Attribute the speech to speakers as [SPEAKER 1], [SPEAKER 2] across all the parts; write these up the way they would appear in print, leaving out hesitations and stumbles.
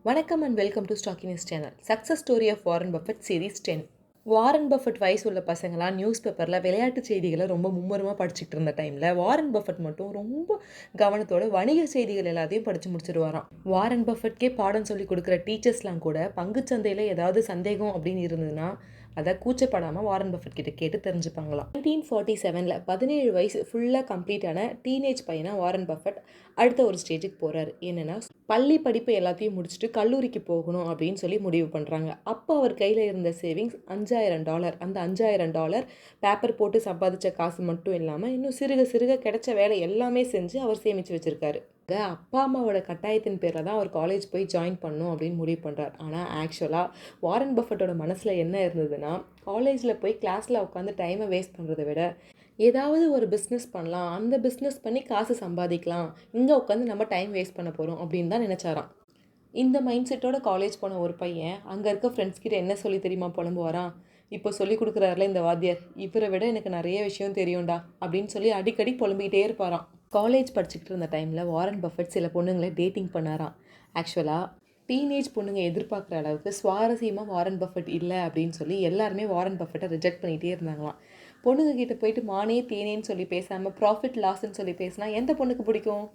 [SPEAKER 1] வணக்கம் and welcome to Stockinis channel. Success story of Warren Buffett series 10. Warren Buffett வயசு உள்ள பசங்களாம் news பேப்பரில் விளையாட்டு செய்திகளை ரொம்ப மும்முரமாக படிச்சுட்டு இருந்த டைமில் வாரன் பஃபெட் மட்டும் ரொம்ப கவனத்தோட வணிக செய்திகள் எல்லாத்தையும் படித்து முடிச்சிருவாராம். வாரன் பஃபெட்கே பாடம் சொல்லி கொடுக்குற டீச்சர்ஸ்லாம் கூட பங்குச்சந்தையில் ஏதாவது சந்தேகம் அப்படின்னு இருந்ததுன்னா அதை கூச்சப்படாமல் வாரன் பஃபெட் கிட்ட கேட்டு தெரிஞ்சுப்பாங்களாம். 1947 17 வயசு ஃபுல்லாக கம்ப்ளீட்டான டீனேஜ் பையனாக வாரன் பஃபெட் அடுத்த ஒரு ஸ்டேஜுக்கு போகிறாரு. என்னென்னா பள்ளி படிப்பு எல்லாத்தையும் முடிச்சுட்டு கல்லூரிக்கு போகணும் அப்படின்னு சொல்லி முடிவு பண்ணுறாங்க. அப்போ அவர் கையில் இருந்த சேவிங்ஸ் $5000. அந்த $5000 பேப்பர் போட்டு சம்பாதிச்ச காசு மட்டும் இல்லாமல் இன்னும் சிறுக சிறுக கிடைச்ச வேலை எல்லாமே செஞ்சு அவர் சேமித்து வச்சுருக்காரு. அப்பா அம்மாவோட கட்டாயத்தின் பேரில் தான் அவர் காலேஜ் போய் ஜாயின் பண்ணணும் அப்படின்னு முடிவு பண்ணுறார். ஆனால் ஆக்சுவலாக வாரன் பஃபெட்டோட மனசில் என்ன இருந்ததுன்னா, காலேஜில் போய் கிளாஸில் உட்காந்து டைமை வேஸ்ட் பண்ணுறதை விட ஏதாவது ஒரு பிஸ்னஸ் பண்ணலாம், அந்த பிஸ்னஸ் பண்ணி காசு சம்பாதிக்கலாம், இங்கே உட்காந்து நம்ம டைம் வேஸ்ட் பண்ண போகிறோம் அப்படின்னு தான் நினச்சாராம். இந்த மைண்ட் செட்டோட காலேஜ் போன ஒரு பையன் அங்கே இருக்க ஃப்ரெண்ட்ஸ் கிட்ட என்ன சொல்லி தெரியுமா புலம்புவாரான், இப்போ சொல்லி கொடுக்குறாருல இந்த வாத்தியார், இவரை விட எனக்கு நிறைய விஷயம் தெரியும்டா அப்படின்னு சொல்லி அடிக்கடி புலம்பிக்கிட்டே இருப்பாராம். காலேஜ் படிச்சுக்கிட்டு இருந்த டைமில் வாரன் பஃபெட் சில பொண்ணுங்களை டேட்டிங் பண்ணாராம். ஆக்சுவலாக டீனேஜ் பொண்ணுங்க எதிர்பார்க்குற அளவுக்கு சுவாரஸ்யமாக வாரன் பஃபெட் இல்லை அப்படின்னு சொல்லி எல்லாருமே வாரன் பஃபெட்டை ரிஜெக்ட் பண்ணிகிட்டே இருந்தாங்களாம். பொண்ணுங்க கிட்ட போயிட்டு மானே தேனேன்னு சொல்லி பேசாமல் ப்ராஃபிட் லாஸ்ன்னு சொல்லி பேசினா எந்த பொண்ணுக்கு பிடிக்கும்?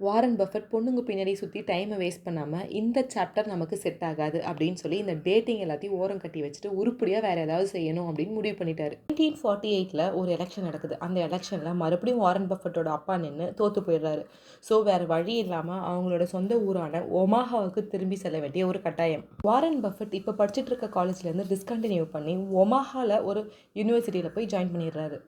[SPEAKER 1] வாரன் பஃபெட் பொண்ணுங்க பின்னாடி சுற்றி டைமை வேஸ்ட் பண்ணாமல் இந்த சாப்டர் நமக்கு செட் ஆகாது அப்படின்னு சொல்லி இந்த டேட்டிங் எல்லாத்தையும் ஓரம் கட்டி வச்சுட்டு உருப்படியாக வேறு ஏதாவது செய்யணும் அப்படின்னு முடிவு பண்ணிட்டாரு. 1948 ஒரு எலெக்ஷன் நடக்குது. அந்த எலெக்ஷனில் மறுபடியும் வாரன் பஃபெட்டோட அப்பா நின்று தோற்று போயிடுறாரு. ஸோ வேறு வழி இல்லாமல் அவங்களோட சொந்த ஊரான ஒமாஹாவுக்கு திரும்பி செல்ல வேண்டிய ஒரு கட்டாயம். வாரன் பஃபெட் இப்போ படிச்சுட்டு இருக்க காலேஜ்லேருந்து டிஸ்கண்டினியூ பண்ணி ஒமாஹாவில் ஒரு யூனிவர்சிட்டியில் போய் ஜாயின் பண்ணிடுறாரு.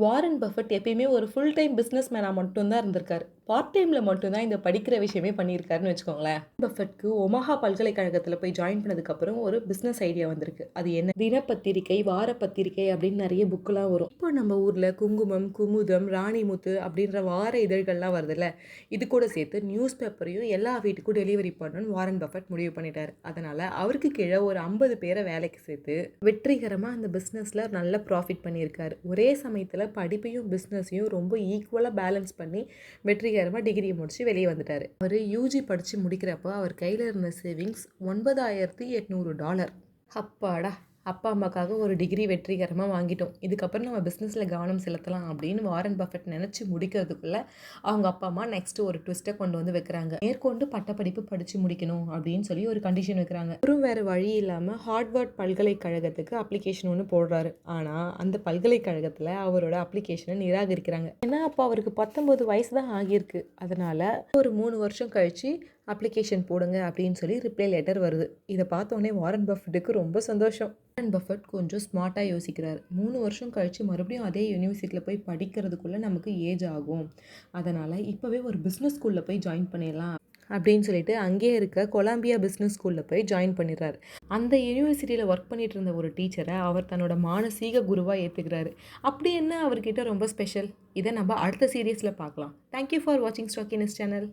[SPEAKER 1] வாரன் பஃபெட் எப்பயுமே ஒரு ஃபுல் டைம் பிஸ்னஸ் மேனாக மட்டும்தான் இருந்திருக்காரு. பார்ட் டைமில் மட்டும்தான் இந்த படிக்கிற விஷயமே பண்ணியிருக்காருன்னு வச்சுக்கோங்களேன். பஃபெட்க்கு ஒமாஹா பல்கலைக்கழகத்தில் போய் ஜாயின் பண்ணதுக்கப்புறம் ஒரு பிஸ்னஸ் ஐடியா வந்திருக்கு. அது என்ன, தினப்பத்திரிகை, வார பத்திரிகை அப்படின்னு நிறைய புக்கெலாம் வரும். இப்போ நம்ம ஊரில் குங்குமம், குமுதம், ராணிமுத்து அப்படின்ற வார இதழ்கள்லாம் வருதுல்ல, இது கூட சேர்த்து நியூஸ் பேப்பரையும் எல்லா வீட்டுக்கும் டெலிவரி பண்ணணும்னு வாரன் பஃபெட் முடிவு பண்ணிட்டார். அதனால் அவருக்கு கீழே ஒரு 50 பேரை வேலைக்கு சேர்த்து வெற்றிகரமாக அந்த பிஸ்னஸில் நல்ல ப்ராஃபிட் பண்ணியிருக்காரு. ஒரே சமயத்தில் படிப்பையும் பிஸ்னஸையும் ரொம்ப ஈக்குவலாக பேலன்ஸ் பண்ணி வெற்றிகரமாக டிகிரி முடிச்சு வெளியே வந்துட்டார். அவர் யூஜி படித்து முடிக்கிறப்போ அவர் கையில் இருந்த சேவிங்ஸ் $9800. அப்பாடா, அப்பா அம்மாக்காக ஒரு டிகிரி வெற்றிகரமாக வாங்கிட்டோம், இதுக்கப்புறம் நம்ம பிஸ்னஸில் கவனம் செலுத்தலாம் அப்படின்னு வாரன் பஃபெட் நினச்சி முடிக்கிறதுக்குள்ளே அவங்க அப்பா அம்மா நெக்ஸ்ட்டு ஒரு ட்விஸ்ட்டை கொண்டு வந்து வைக்கிறாங்க. மேற்கொண்டு பட்டப்படிப்பு படித்து முடிக்கணும் அப்படின்னு சொல்லி ஒரு கண்டிஷன் வைக்கிறாங்க. அப்புறம் வேறு வழி இல்லாமல் ஹார்வர்ட் பல்கலைக்கழகத்துக்கு அப்ளிகேஷன் ஒன்று போடுறாரு. ஆனால் அந்த பல்கலைக்கழகத்தில் அவரோட அப்ளிகேஷனை நிராகரிக்கிறாங்க. ஏன்னா அப்போ அவருக்கு 19 வயசு தான் ஆகியிருக்கு. அதனால் ஒரு 3 வருஷம் கழித்து அப்ளிகேஷன் போடுங்க அப்படின்னு சொல்லி ரிப்ளை லெட்டர் வருது. இதை பார்த்தோன்னே வாரன் பஃபெட்டுக்கு ரொம்ப சந்தோஷம். வாரன் பஃபெட் கொஞ்சம் ஸ்மார்ட்டாக யோசிக்கிறார். 3 வருஷம் கழித்து மறுபடியும் அதே யூனிவர்சிட்டியில் போய் படிக்கிறதுக்குள்ளே நமக்கு ஏஜ் ஆகும், அதனால் இப்போவே ஒரு பிஸ்னஸ் ஸ்கூலில் போய் ஜாயின் பண்ணிடலாம் அப்படின்னு சொல்லிட்டு அங்கேயே இருக்க கொலம்பியா பிஸ்னஸ் ஸ்கூலில் போய் ஜாயின் பண்ணிடுறாரு. அந்த யூனிவர்சிட்டியில் ஒர்க் பண்ணிட்டு இருந்த ஒரு டீச்சரை அவர் தன்னோட மானசீக குருவாக ஏற்றுக்கிறாரு. அப்படி என்ன அவர்கிட்ட ரொம்ப ஸ்பெஷல்? இதை நம்ம அடுத்த சீரீஸில் பார்க்கலாம். தேங்க்யூ ஃபார் வாட்சிங் ஸ்டாக்கினிஸ் சேனல்.